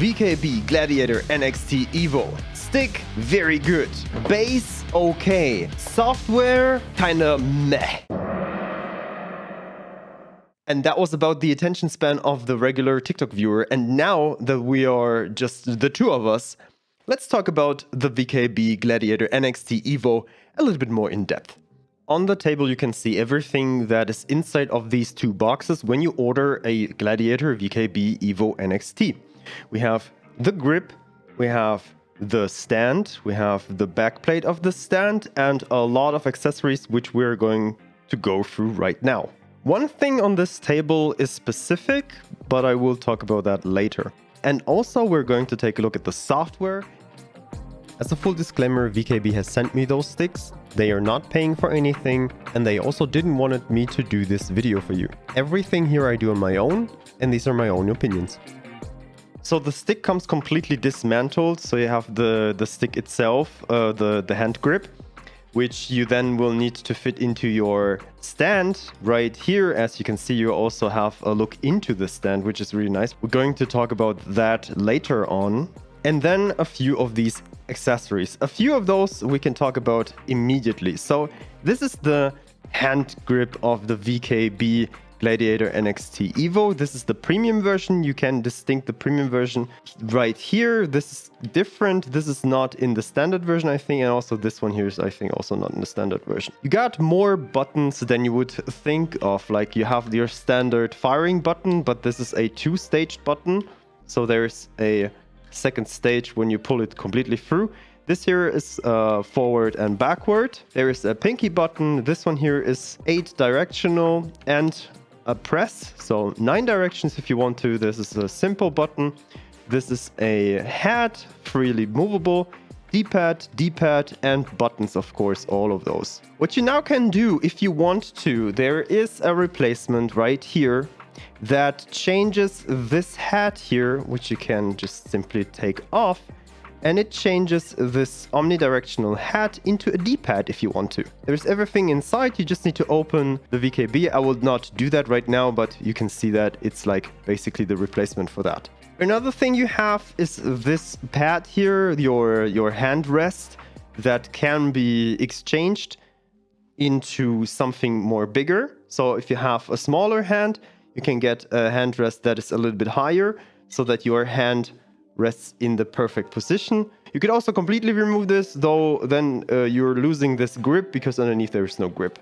VKB Gladiator NXT EVO. Stick, very good. Base, okay. Software, kinda meh. And that was about the attention span of the regular TikTok viewer. And now that we are just the two of us, let's talk about the VKB Gladiator NXT EVO a little bit more in depth. On the table, you can see everything that is inside of these two boxes when you order a Gladiator VKB EVO NXT. We have the grip, we have the stand, we have the backplate of the stand, and a lot of accessories which we're going to go through right now. One thing on this table is specific, but I will talk about that later. And also we're going to take a look at the software. As a full disclaimer, VKB has sent me those sticks. They are not paying for anything, and they also didn't want me to do this video for you. Everything here I do on my own, and these are my own opinions. So the stick comes completely dismantled, so you have the stick itself, the hand grip, which you then will need to fit into your stand right here. As you can see, you also have a look into the stand, which is really nice. We're going to talk about that later on. And then a few of these accessories. A few of those we can talk about immediately. So this is the hand grip of the VKB Gladiator NXT EVO. This is the premium version. You can distinct the premium version right here. This is different. This is not in the standard version, I think. And also this one here is, I think, also not in the standard version. You got more buttons than you would think of. Like you have your standard firing button, but this is a two-staged button. So there's a second stage when you pull it completely through. This here is forward and backward. There is a pinky button. This one here is 8 directional and a press, so 9 directions if you want to. This is a simple button. This is a head, freely movable, D-pad, and buttons, of course, all of those. What you now can do if you want to, there is a replacement right here that changes this hat here, which you can just simply take off, and it changes this omnidirectional hat into a D-pad if you want to. There's everything inside. You just need to open the VKB. I will not do that right now, but you can see that it's like basically the replacement for that. Another thing you have is this pad here, your hand rest, that can be exchanged into something more bigger. So if you have a smaller hand, you can get a hand rest that is a little bit higher so that your hand rests in the perfect position. You could also completely remove this, though then you're losing this grip because underneath there is no grip.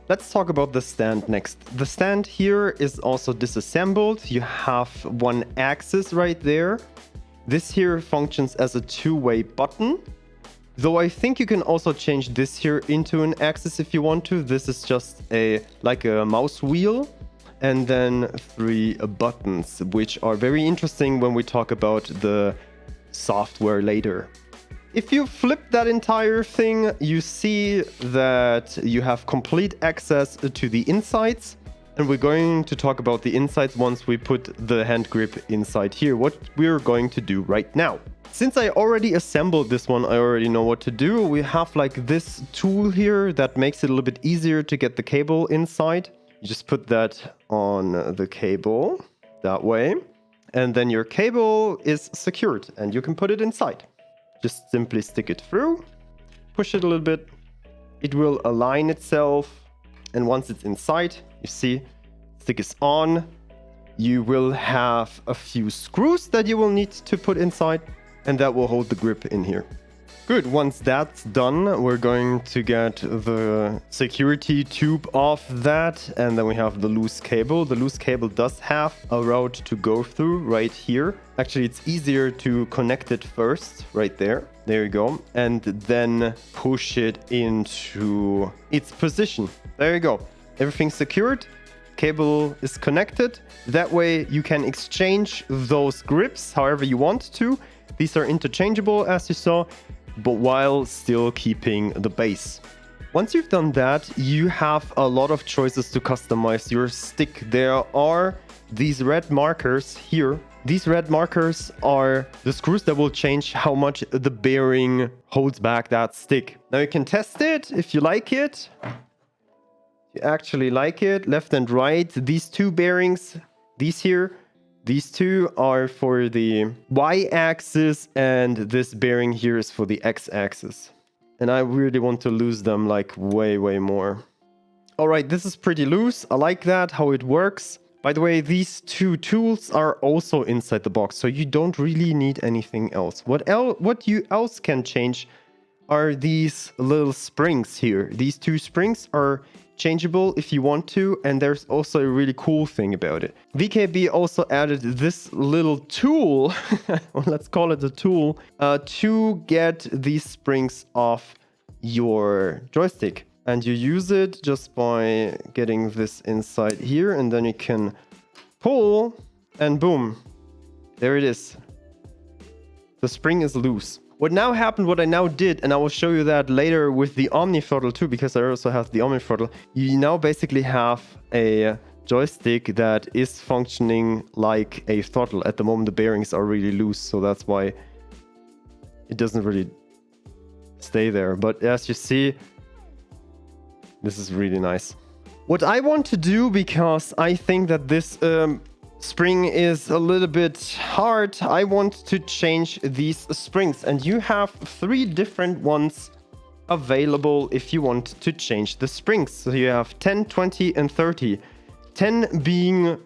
Let's talk about the stand next. The stand here is also disassembled. You have one axis right there. This here functions as a two-way button. Though I think you can also change this here into an axis if you want to. This is just like a mouse wheel. And then 3 buttons, which are very interesting when we talk about the software later. If you flip that entire thing, you see that you have complete access to the insides. And we're going to talk about the insides once we put the hand grip inside here, what we're going to do right now. Since I already assembled this one, I already know what to do. We have like this tool here that makes it a little bit easier to get the cable inside. You just put that on the cable that way, and then your cable is secured and you can put it inside. Just simply stick it through, push it a little bit. It will align itself, and once it's inside, you see, stick is on. You will have a few screws that you will need to put inside, and that will hold the grip in here. Good, once that's done, we're going to get the security tube off that, and then we have the loose cable. The loose cable does have a route to go through right here. Actually, it's easier to connect it first, right there. There you go. And then push it into its position. There you go. Everything's secured. Cable is connected. That way you can exchange those grips however you want to. These are interchangeable, as you saw, but while still keeping the base. Once you've done that, you have a lot of choices to customize your stick. There are these red markers here. These red markers are the screws that will change how much the bearing holds back that stick. Now you can test it if you like it. You actually like it, left and right. These two bearings These here, these two are for the y-axis, and this bearing here is for the x-axis. And I really want to lose them like way more. All right, this is pretty loose. I like that, how it works. By the way, these two tools are also inside the box, so you don't really need anything else. What you else can change are these little springs here. These two springs are changeable if you want to, and there's also a really cool thing about it. VKB also added this little tool, let's call it a tool, to get these springs off your joystick. And you use it just by getting this inside here, and then you can pull, and boom, there it is. The spring is loose. What now happened, what I now did, and I will show you that later with the Omni Throttle too, because I also have the Omni Throttle, you now basically have a joystick that is functioning like a throttle. At the moment, the bearings are really loose, so that's why it doesn't really stay there. But as you see, this is really nice. What I want to do, because I think that this spring is a little bit hard, I want to change these springs, and you have 3 different ones available if you want to change the springs. So you have 10, 20 and 30. 10 being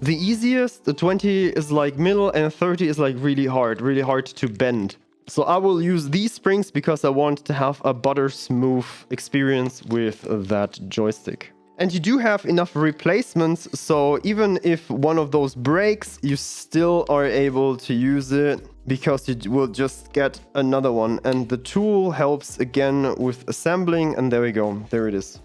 the easiest, the 20 is like middle, and 30 is like really hard to bend. So I will use these springs because I want to have a butter smooth experience with that joystick. And you do have enough replacements, so even if one of those breaks, you still are able to use it because you will just get another one. And the tool helps again with assembling, and there we go, there it is.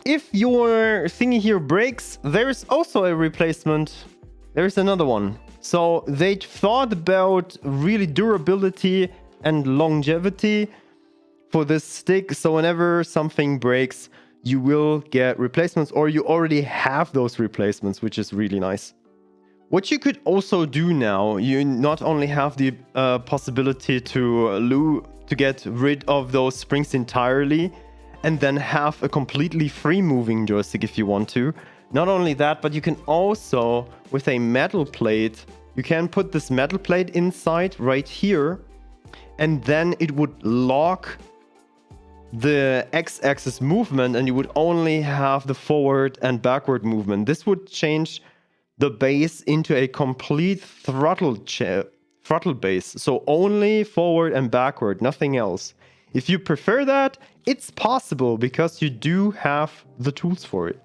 If your thingy here breaks, there is also a replacement. There is another one. So they thought about really durability and longevity for this stick. So whenever something breaks, you will get replacements, or you already have those replacements, which is really nice. What you could also do now, you not only have the possibility to get rid of those springs entirely and then have a completely free moving joystick if you want to. Not only that, but you can also, with a metal plate, you can put this metal plate inside right here, and then it would lock the x-axis movement, and you would only have the forward and backward movement. This would change the base into a complete throttle base, so only forward and backward, nothing else. If you prefer that, it's possible because you do have the tools for it.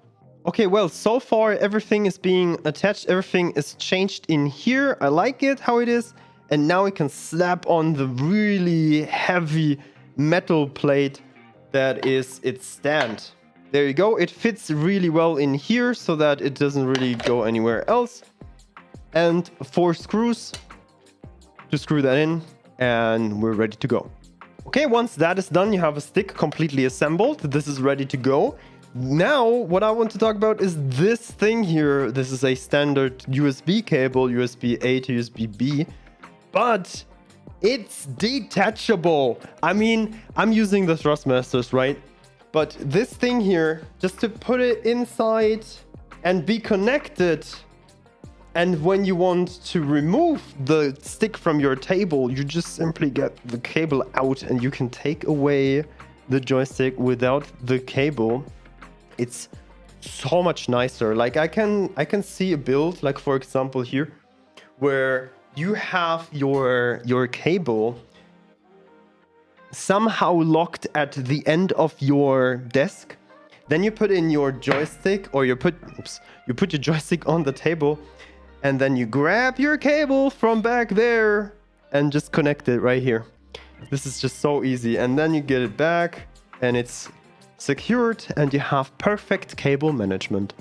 Okay, well, so far everything is being attached, everything is changed in here. I like it how it is, and now we can slap on the really heavy metal plate that is its stand. There you go. It fits really well in here so that it doesn't really go anywhere else. And 4 screws to screw that in, and we're ready to go. Okay, once that is done, you have a stick completely assembled. This is ready to go. Now, what I want to talk about is this thing here. This is a standard USB cable, USB A to USB B, but it's detachable. I mean, I'm using the Thrustmasters, right? But this thing here, just to put it inside and be connected, and when you want to remove the stick from your table, you just simply get the cable out and you can take away the joystick without the cable. It's so much nicer. Like I can see a build, like for example here, where you have your cable somehow locked at the end of your desk. Then you put in your joystick, or you put your joystick on the table, and then you grab your cable from back there and just connect it right here. This is just so easy. And then you get it back and it's secured, and you have perfect cable management.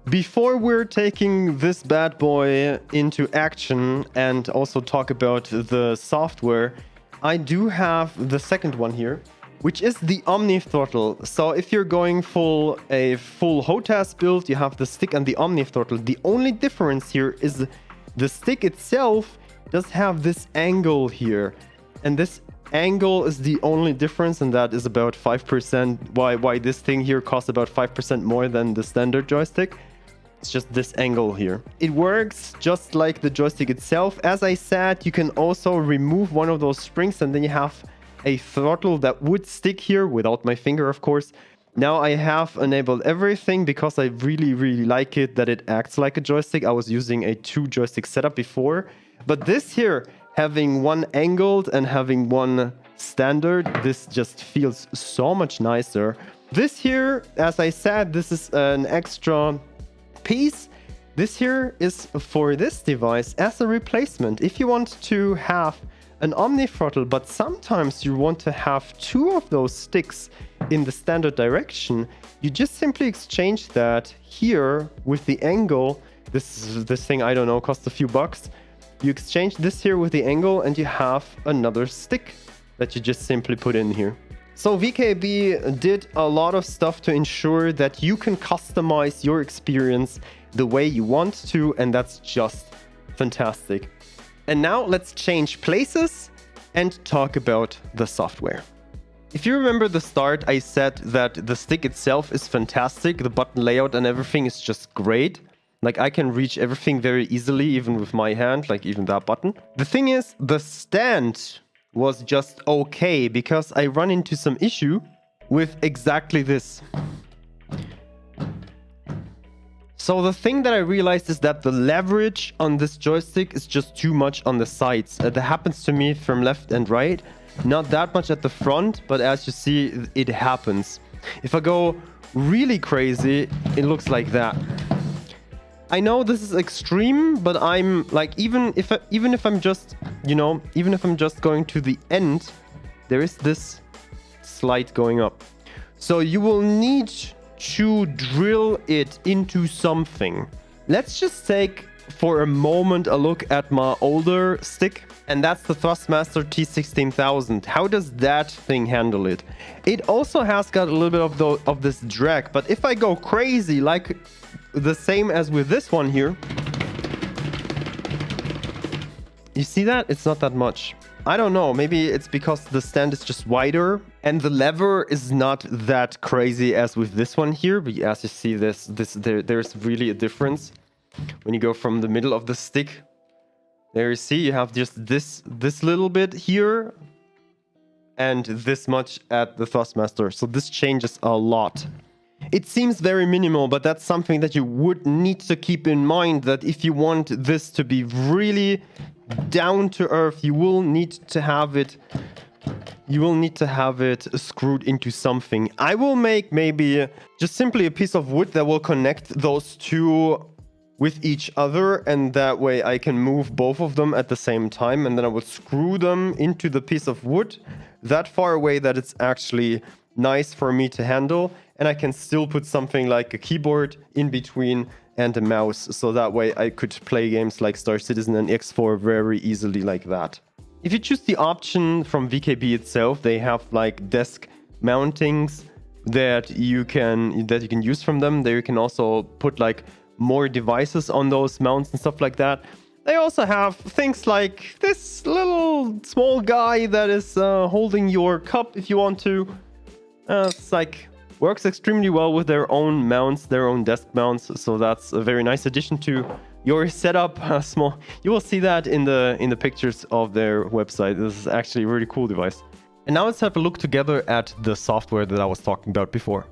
Before we're taking this bad boy into action and also talk about the software, I do have the second one here, which is the Omni Throttle. So if you're going a full HOTAS build, you have the stick and the Omni Throttle. The only difference here is the stick itself does have this angle here, and this angle is the only difference, and that is about 5%. Why this thing here costs about 5% more than the standard joystick. It's just this angle here. It works just like the joystick itself. As I said, you can also remove one of those springs and then you have a throttle that would stick here without my finger, of course. Now I have enabled everything because I really like it that it acts like a joystick. I was using a 2 joystick setup before, but this here, having one angled and having one standard, this just feels so much nicer. This here, as I said, this is an extra piece. This here is for this device as a replacement. If you want to have an Omni Throttle, but sometimes you want to have 2 of those sticks in the standard direction, you just simply exchange that here with the angle. This thing, I don't know, costs a few bucks. You exchange this here with the angle and you have another stick that you just simply put in here. So VKB did a lot of stuff to ensure that you can customize your experience the way you want to, and that's just fantastic. And now let's change places and talk about the software. If you remember the start, I said that the stick itself is fantastic. The button layout and everything is just great. Like, I can reach everything very easily, even with my hand, like even that button. The thing is, the stand was just okay because I run into some issue with exactly this. So the thing that I realized is that the leverage on this joystick is just too much on the sides. That happens to me from left and right. Not that much at the front, but as you see, it happens. If I go really crazy, it looks like that. I know this is extreme, but I'm like, even if I'm just, you know, even if I'm just going to the end, there is this slide going up. So you will need to drill it into something. Let's just take for a moment a look at my older stick, and that's the Thrustmaster T16000. How does that thing handle it? It also has got a little bit of this drag, but if I go crazy, like the same as with this one here, you see that? It's not that much. I don't know, maybe it's because the stand is just wider and the lever is not that crazy as with this one here. But as you see, there's really a difference. When you go from the middle of the stick, there you see, you have just this little bit here and this much at the Thrustmaster. So this changes a lot. It seems very minimal, but that's something that you would need to keep in mind, that if you want this to be really down to earth, you will need to have it screwed into something. I will make maybe just simply a piece of wood that will connect those two with each other, and that way I can move both of them at the same time, and then I will screw them into the piece of wood that far away that it's actually nice for me to handle, and I can still put something like a keyboard in between and a mouse, so that way I could play games like Star Citizen and X4 very easily like that. If you choose the option from VKB itself, they have like desk mountings that you can use from them. There you can also put like more devices on those mounts and stuff like that. They also have things like this little small guy that is holding your cup if you want to. It's like works extremely well with their own mounts, their own desk mounts. So that's a very nice addition to your setup. Small. You will see that in the pictures of their website. This is actually a really cool device. And now let's have a look together at the software that I was talking about before.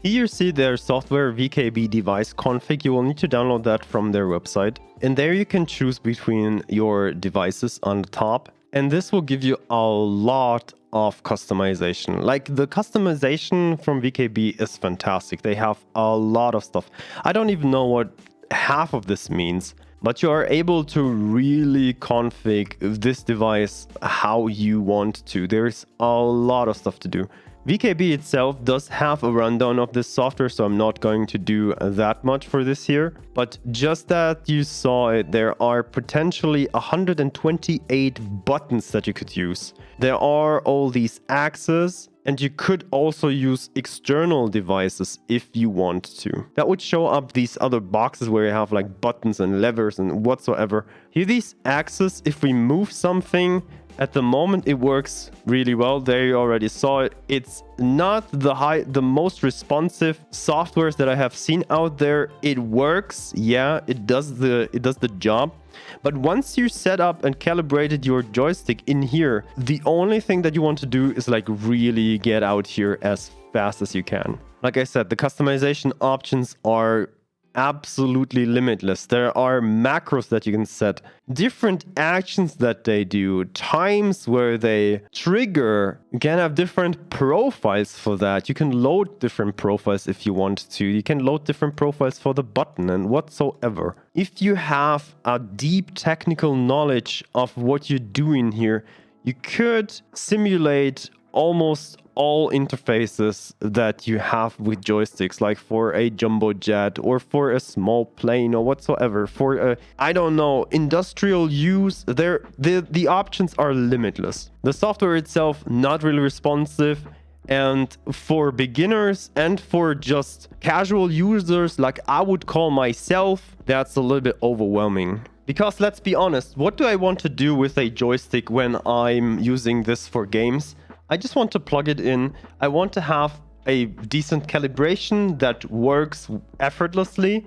Here you see their software VKB device config. You will need to download that from their website. And there you can choose between your devices on the top. And this will give you a lot of customization. Like, the customization from VKB is fantastic. They have a lot of stuff. I don't even know what half of this means, but you are able to really config this device how you want to. There's a lot of stuff to do. VKB itself does have a rundown of this software, so I'm not going to do that much for this here. But just that you saw it, there are potentially 128 buttons that you could use. There are all these axes, and you could also use external devices if you want to. That would show up these other boxes where you have like buttons and levers and whatsoever. Here, these axes, if we move something, At the moment, it works really well. There you already saw it. It's not the most responsive softwares that I have seen out there. It works, yeah, it does the job. But once you set up and calibrated your joystick in here, the only thing that you want to do is like really get out here as fast as you can. Like I said, the customization options are absolutely limitless. There are macros that you can set, different actions that they do, times where they trigger. You can have different profiles for that. You can load different profiles if you want to. You can load different profiles for the button and whatsoever. If you have a deep technical knowledge of what you're doing here, you could simulate almost all interfaces that you have with joysticks, like for a jumbo jet or for a small plane or whatsoever. For a, I don't know, industrial use, the options are limitless. The software itself not really responsive, and for beginners and for just casual users like I would call myself, that's a little bit overwhelming. Because let's be honest, what do I want to do with a joystick when I'm using this for games? I just want to plug it in. I want to have a decent calibration that works effortlessly,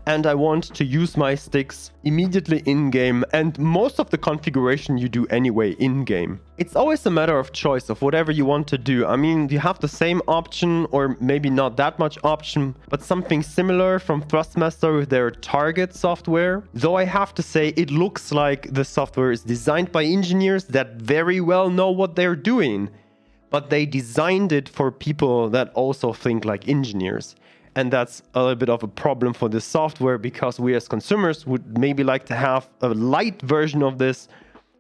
and I want to use my sticks immediately in-game, and most of the configuration you do anyway in-game. It's always a matter of choice of whatever you want to do. I mean, you have the same option, or maybe not that much option, but something similar from Thrustmaster with their target software. Though I have to say, it looks like the software is designed by engineers that very well know what they're doing. But they designed it for people that also think like engineers. And that's a little bit of a problem for this software, because we as consumers would maybe like to have a light version of this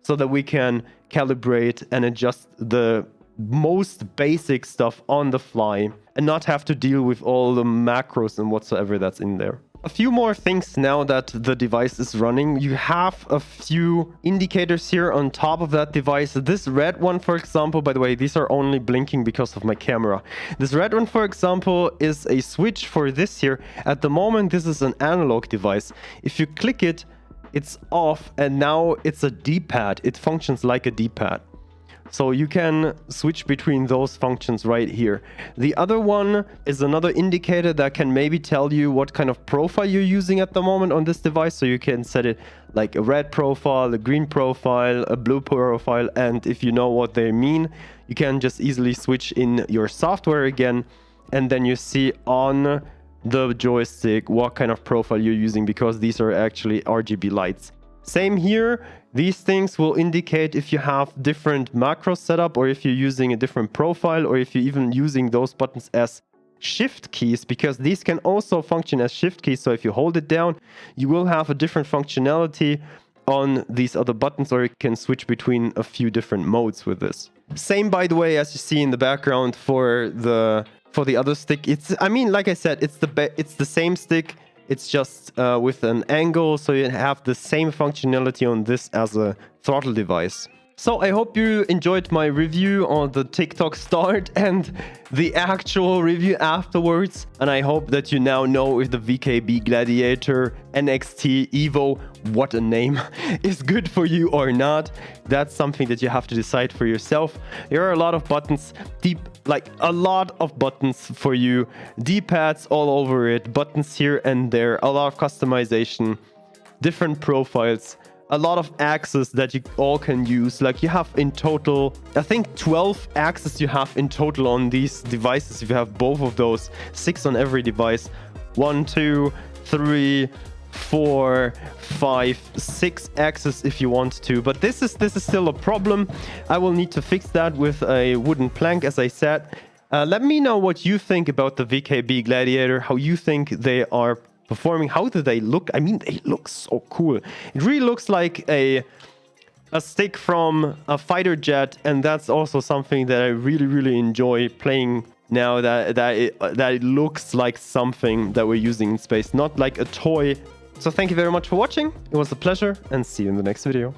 so that we can calibrate and adjust the most basic stuff on the fly and not have to deal with all the macros and whatsoever that's in there. A few more things now that the device is running. You have a few indicators here on top of that device. This red one, for example, by the way, these are only blinking because of my camera. This red one, for example, is a switch for this here. At the moment, this is an analog device. If you click it, it's off, and now it's a D-pad. It functions like a D-pad. So you can switch between those functions right here. The other one is another indicator that can maybe tell you what kind of profile you're using at the moment on this device. So you can set it like a red profile, a green profile, a blue profile. And if you know what they mean, you can just easily switch in your software again. And then you see on the joystick what kind of profile you're using, because these are actually RGB lights. Same here. These things will indicate if you have different macros set up, or if you're using a different profile, or if you're even using those buttons as shift keys, because these can also function as shift keys. So if you hold it down, you will have a different functionality on these other buttons, or you can switch between a few different modes with this. Same, by the way, as you see in the background for the other stick. It's, I mean, like I said, it's the same stick. It's just with an angle, so you have the same functionality on this as a throttle device. So I hope you enjoyed my review on the TikTok start and the actual review afterwards. And I hope that you now know if the VKB Gladiator NXT EVO, what a name, is good for you or not. That's something that you have to decide for yourself. There are a lot of buttons, a lot of buttons for you. D-pads all over it, buttons here and there, a lot of customization, different profiles. A lot of axes that you all can use. Like you have in total, I think 12 axes you have in total on these devices. If you have both of those, 6 on every device. 1, 2, 3, 4, 5, 6 axes if you want to. But this is still a problem. I will need to fix that with a wooden plank, as I said. Let me know what you think about the VKB Gladiator, how you think they are performing. How do they look? I mean, they look so cool. It really looks like a stick from a fighter jet, and that's also something that I really enjoy playing now, that it looks like something that we're using in space, not like a toy. So thank you very much for watching. It was a pleasure, and see you in the next video.